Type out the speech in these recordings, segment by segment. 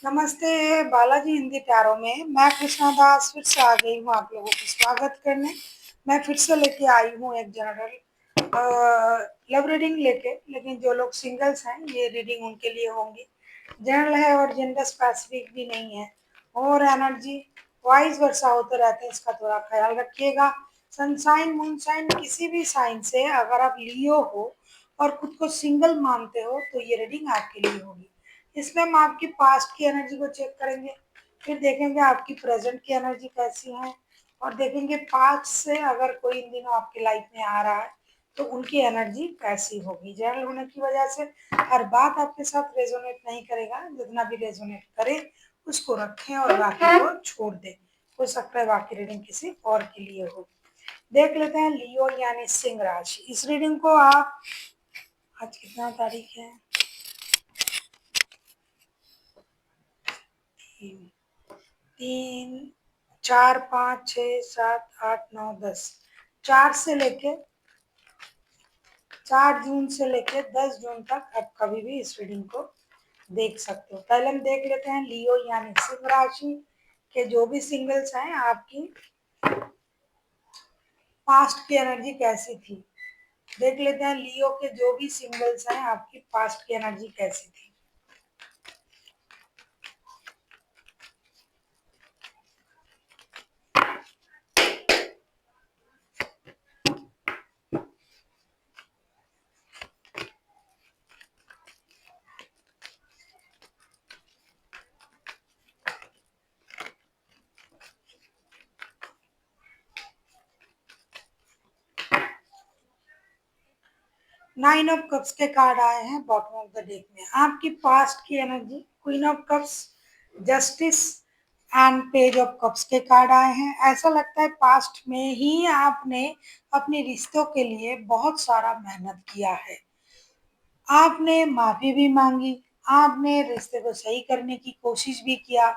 नमस्ते बालाजी हिंदी प्यारों में मैं कृष्णा दास फिर से आ गई हूँ आप लोगों को स्वागत करने। मैं फिर से लेके आई हूँ एक जनरल लव रीडिंग लेके, लेकिन जो लोग सिंगल्स हैं ये रीडिंग उनके लिए होंगी। जनरल है और जेंडर स्पेसिफिक भी नहीं है। और एनर्जी वाइस वर्षा होते रहते हैं, इसका थोड़ा ख्याल रखिएगा। सनसाइन मूनसाइन किसी भी साइन से अगर आप लियो हो और खुद को सिंगल मानते हो तो ये रीडिंग आपके लिए होगी। इसमें हम आपकी पास्ट की एनर्जी को चेक करेंगे, फिर देखेंगे आपकी प्रेजेंट की एनर्जी कैसी है, और देखेंगे पास्ट से अगर कोई इन दिनों आपकी लाइफ में आ रहा है तो उनकी एनर्जी कैसी होगी। जनरल होने की वजह से हर बात आपके साथ रेजोनेट नहीं करेगा, जितना भी रेजोनेट करे उसको रखें और बाकी को छोड़ दें। हो सकता है बाकी रीडिंग किसी और के लिए हो। देख लेते हैं लियो यानी सिंह राशि। इस रीडिंग को आप, आज कितना तारीख है, 3, 4, 5, 6, 7, 8, 9, 10, 4 जून से लेके 10 जून तक आप कभी भी इस रीडिंग को देख सकते हो। पहले हम देख लेते हैं लियो यानी सिंह राशि के जो भी सिंगल्स हैं आपकी पास्ट की एनर्जी कैसी थी। देख लेते हैं लियो के जो भी सिंगल्स हैं आपकी पास्ट की एनर्जी कैसी थी। नाइन ऑफ कप्स के कार्ड आए हैं बॉटम ऑफ द डेक में। आपकी पास्ट की energy queen of cups, justice and page of cups के कार्ड आए हैं। ऐसा लगता है पास्ट में ही आपने अपने रिश्तों के लिए बहुत सारा मेहनत किया है। आपने माफी भी मांगी, आपने रिश्ते को सही करने की कोशिश भी किया।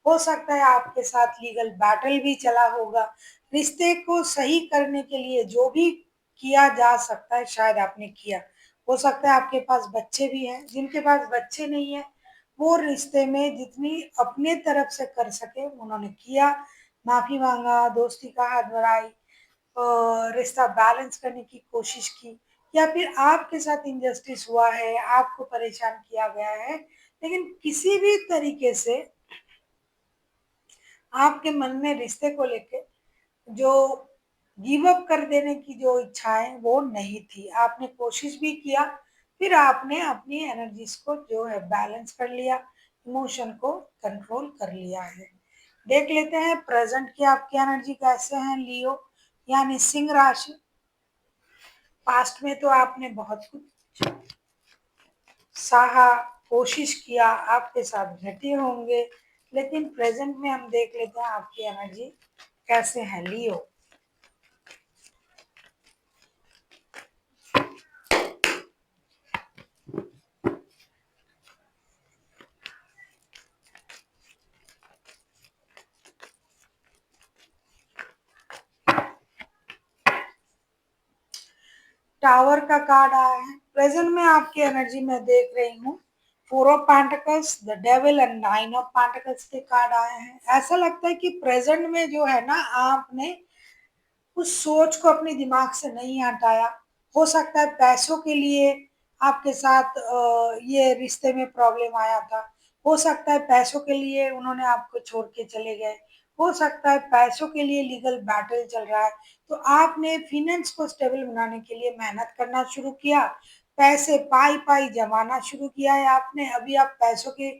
हो सकता है आपके साथ लीगल बैटल भी चला होगा। रिश्ते को सही करने के लिए जो भी किया जा सकता है शायद आपने किया। हो सकता है आपके पास बच्चे भी हैं, जिनके पास बच्चे नहीं है वो रिश्ते में जितनी अपने तरफ से कर सके उन्होंने किया। माफी मांगा, दोस्ती का हाथ बढ़ाई, रिश्ता बैलेंस करने की कोशिश की, या फिर आपके साथ इंजस्टिस हुआ है, आपको परेशान किया गया है, लेकिन किसी भी तरीके से आपके मन में रिश्ते को लेके जो गिव अप कर देने की जो इच्छा है वो नहीं थी। आपने कोशिश भी किया, फिर आपने अपनी एनर्जीज को जो है बैलेंस कर लिया, इमोशन को कंट्रोल कर लिया है। देख लेते हैं प्रेजेंट की आपकी एनर्जी कैसे हैं लियो यानी सिंह राशि। पास्ट में तो आपने बहुत कुछ सहा, कोशिश किया, आपके साथ घटे होंगे, लेकिन प्रेजेंट में हम देख लेते हैं आपकी एनर्जी कैसे है लियो। टावर का कार्ड आया है। प्रेजेंट में आपकी एनर्जी में देख रही हूँ four of pentacles, the devil and nine of pentacles के कार्ड आए हैं। ऐसा लगता है कि प्रेजेंट में जो है ना आपने उस सोच को अपने दिमाग से नहीं हटाया। हो सकता है पैसों के लिए आपके साथ ये रिश्ते में प्रॉब्लम आया था। हो सकता है पैसों के लिए उन्होंने आपको छोड़ के चले गए। हो सकता है पैसों के लिए लीगल बैटल चल रहा है। तो आपने फिनेंस को स्टेबल बनाने के लिए मेहनत करना शुरू किया। पैसे पाई पाई जमाना शुरू किया है आपने। अभी आप पैसों के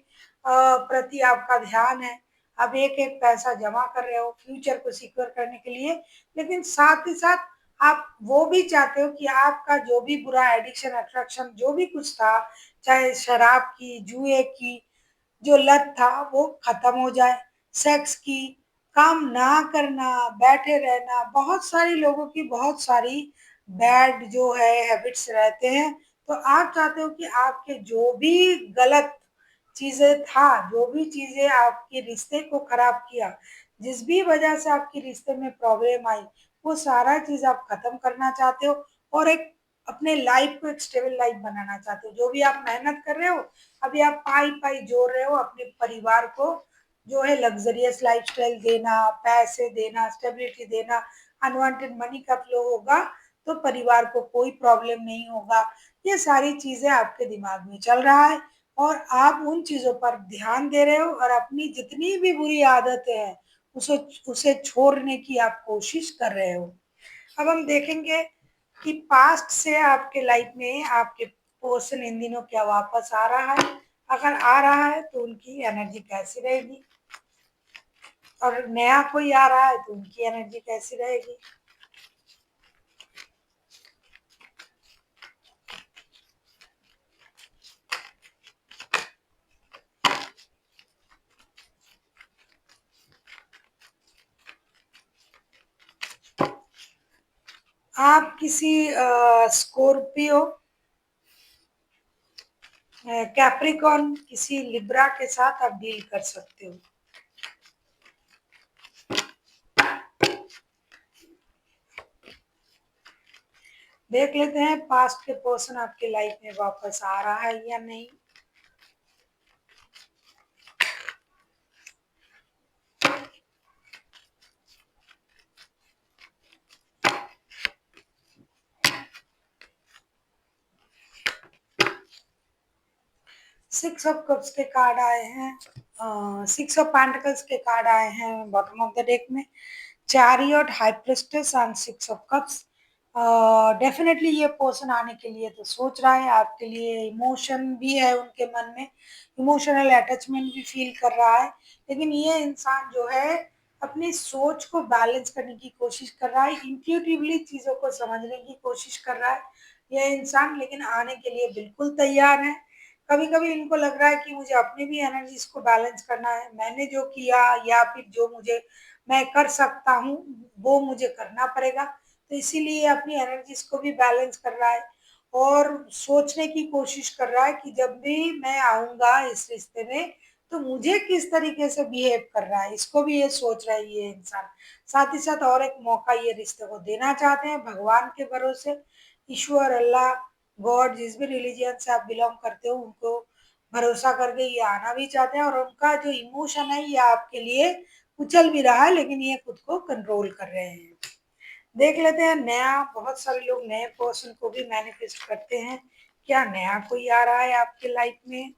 प्रति आपका ध्यान है। अब एक एक पैसा जमा कर रहे हो फ्यूचर को सिक्योर करने के लिए, लेकिन साथ ही साथ आप वो भी चाहते हो कि आपका जो भी बुरा एडिक्शन अट्रैक्शन जो भी कुछ था, चाहे शराब की, जुए की जो लत था वो खत्म हो जाए। सेक्स की, काम ना करना, बैठे रहना, बहुत सारे लोगों की बहुत सारी बैड जो है हैबिट्स रहते हैं। तो आप चाहते हो कि आपके जो भी गलत चीजें था, जो भी चीजें आपके रिश्ते को खराब किया, जिस भी वजह से आपके रिश्ते में प्रॉब्लम आई, वो सारा चीज आप खत्म करना चाहते हो और एक अपने लाइफ को एक स्टेबल लाइफ बनाना चाहते हो। जो भी आप मेहनत कर रहे हो, अभी आप पाई पाई जोड़ रहे हो अपने परिवार को जो है लग्जरियस लाइफस्टाइल देना, पैसे देना, स्टेबिलिटी देना, अनवांटेड मनी का फ्लो होगा तो परिवार को कोई प्रॉब्लम नहीं होगा। ये सारी चीजें आपके दिमाग में चल रहा है और आप उन चीजों पर ध्यान दे रहे हो और अपनी जितनी भी बुरी आदतें हैं उसे उसे छोड़ने की आप कोशिश कर रहे हो। अब हम देखेंगे कि पास्ट से आपके लाइफ में आपके पर्सन इन दिनों क्या वापस आ रहा है। अगर आ रहा है तो उनकी एनर्जी कैसी रहेगी और नया कोई आ रहा है तो उनकी एनर्जी कैसी रहेगी। आप किसी स्कॉर्पियो, कैप्रिकॉन, किसी लिब्रा के साथ आप डील कर सकते हो। देख लेते हैं पास्ट के पर्सन आपके लाइफ में वापस आ रहा है या नहीं। सिक्स ऑफ कप्स के कार्ड आए हैं, सिक्स ऑफ पेंटिकल्स के कार्ड आए हैं बॉटम ऑफ द डेक में, chariot, high priestess and six of cups. Definitely ये पर्सन आने के लिए तो सोच रहा है, आपके लिए इमोशन भी है उनके मन में, इमोशनल अटैचमेंट भी फील कर रहा है। लेकिन ये इंसान जो है अपनी सोच को बैलेंस करने की कोशिश कर रहा है, इंट्यूटिवली चीजों को समझने की कोशिश कर रहा है यह इंसान, लेकिन आने के लिए बिल्कुल तैयार है। कभी कभी इनको लग रहा है कि मुझे अपनी भी एनर्जीज को बैलेंस करना है, मैंने जो किया या फिर जो मुझे मैं कर सकता हूँ वो मुझे करना पड़ेगा, तो इसीलिए अपनी एनर्जीज को भी बैलेंस कर रहा है और सोचने की कोशिश कर रहा है कि जब भी मैं आऊंगा इस रिश्ते में तो मुझे किस तरीके से बिहेव कर रहा है, इसको भी ये सोच रहा है ये इंसान। साथ ही साथ और एक मौका ये रिश्ते को देना चाहते हैं भगवान के भरोसे, ईश्वर, अल्लाह, गॉड, जिस भी रिलीजियन से आप बिलोंग करते हो उनको भरोसा करके ये आना भी चाहते हैं और उनका जो इमोशन है ये आपके लिए उछल भी रहा है लेकिन ये खुद को कंट्रोल कर रहे हैं। देख लेते हैं नया, बहुत सारे लोग नए पर्सन को भी मैनिफेस्ट करते हैं, क्या नया कोई आ रहा है आपके लाइफ में।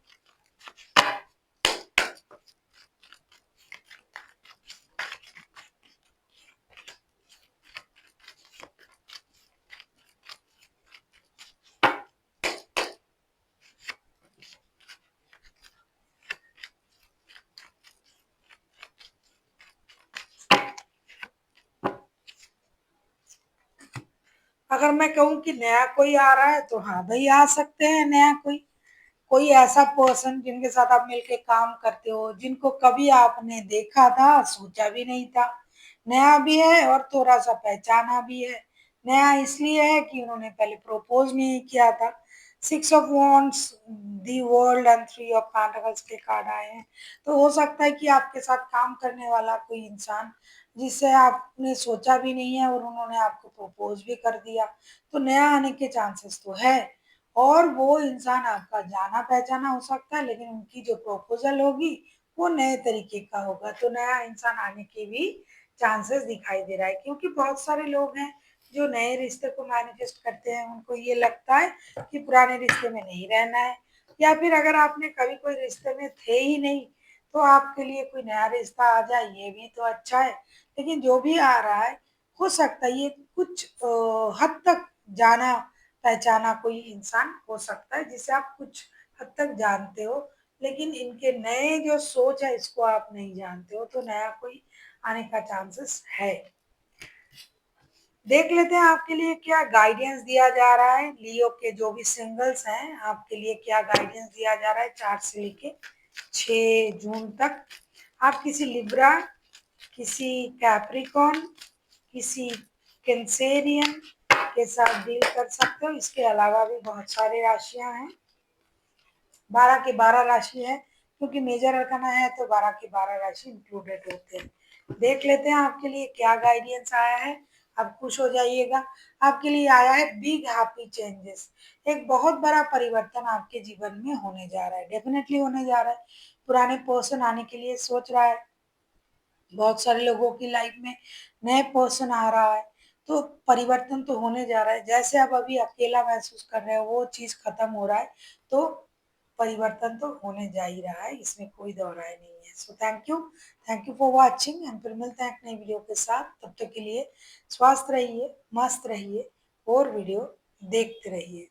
अगर मैं कहूँ कि नया कोई आ रहा है तो हाँ भाई आ सकते हैं नया कोई, कोई ऐसा पर्सन जिनके साथ आप मिलके काम करते हो, जिनको कभी आपने देखा था सोचा भी नहीं था, नया भी है और थोड़ा सा पहचाना भी है। नया इसलिए है कि उन्होंने पहले प्रपोज नहीं किया था। Six of wands, the world and three of pentacles के कार्ड आए हैं, तो हो सकता है कि आपके साथ काम करने वाला कोई इंसान जिससे आपने सोचा भी नहीं है और उन्होंने आपको प्रपोज भी कर दिया, तो नया आने के चांसेस तो है। और वो इंसान आपका जाना पहचाना हो सकता है लेकिन उनकी जो प्रपोजल होगी वो नए तरीके का होगा, तो नया इंसान आने के भी चांसेस दिखाई दे रहा है। क्योंकि बहुत सारे लोग हैं जो नए रिश्ते को मैनिफेस्ट करते हैं, उनको ये लगता है कि पुराने रिश्ते में नहीं रहना है, या फिर अगर आपने कभी कोई रिश्ते में थे ही नहीं तो आपके लिए कोई नया रिश्ता आ जाए ये भी तो अच्छा है। लेकिन जो भी आ रहा है हो सकता है ये कुछ हद तक जाना पहचाना कोई इंसान हो सकता है जिसे आप कुछ हद तक जानते हो, लेकिन इनके नए जो सोच है इसको आप नहीं जानते हो, तो नया कोई आने का चांसेस है। देख लेते हैं आपके लिए क्या गाइडेंस दिया जा रहा है, लियो के जो भी सिंगल्स हैं आपके लिए क्या गाइडेंस दिया जा रहा है 4 से लेके 6 जून तक। आप किसी लिब्रा, किसी कैप्रिकॉन, किसी कैंसेरियन के साथ डील कर सकते हो। इसके अलावा भी बहुत सारी राशियां हैं, 12 की 12 राशि है क्योंकि मेजर अरकाना है तो 12 की 12 राशि इंक्लूडेड होते हैं। देख लेते हैं आपके लिए क्या गाइडेंस आया है आप खुश हो जाइएगा। आपके लिए आया है बिग हैप्पी चेंजेस। एक बहुत बड़ा परिवर्तन आपके जीवन में होने जा रहा है, डेफिनेटली होने जा रहा है। पुराने पर्सन आने के लिए सोच रहा है, बहुत सारे लोगों की लाइफ में नए पर्सन आ रहा है, तो परिवर्तन तो होने जा रहा है। जैसे आप अभी अकेला महसूस कर रहे हो वो चीज खत्म हो रहा है, तो परिवर्तन तो होने जा ही रहा है, इसमें कोई दो राय नहीं है। So thank you for watching and फिर मिलते हैं एक नई वीडियो के साथ। तब तक के लिए स्वस्थ रहिए, मस्त रहिए और वीडियो देखते रहिए।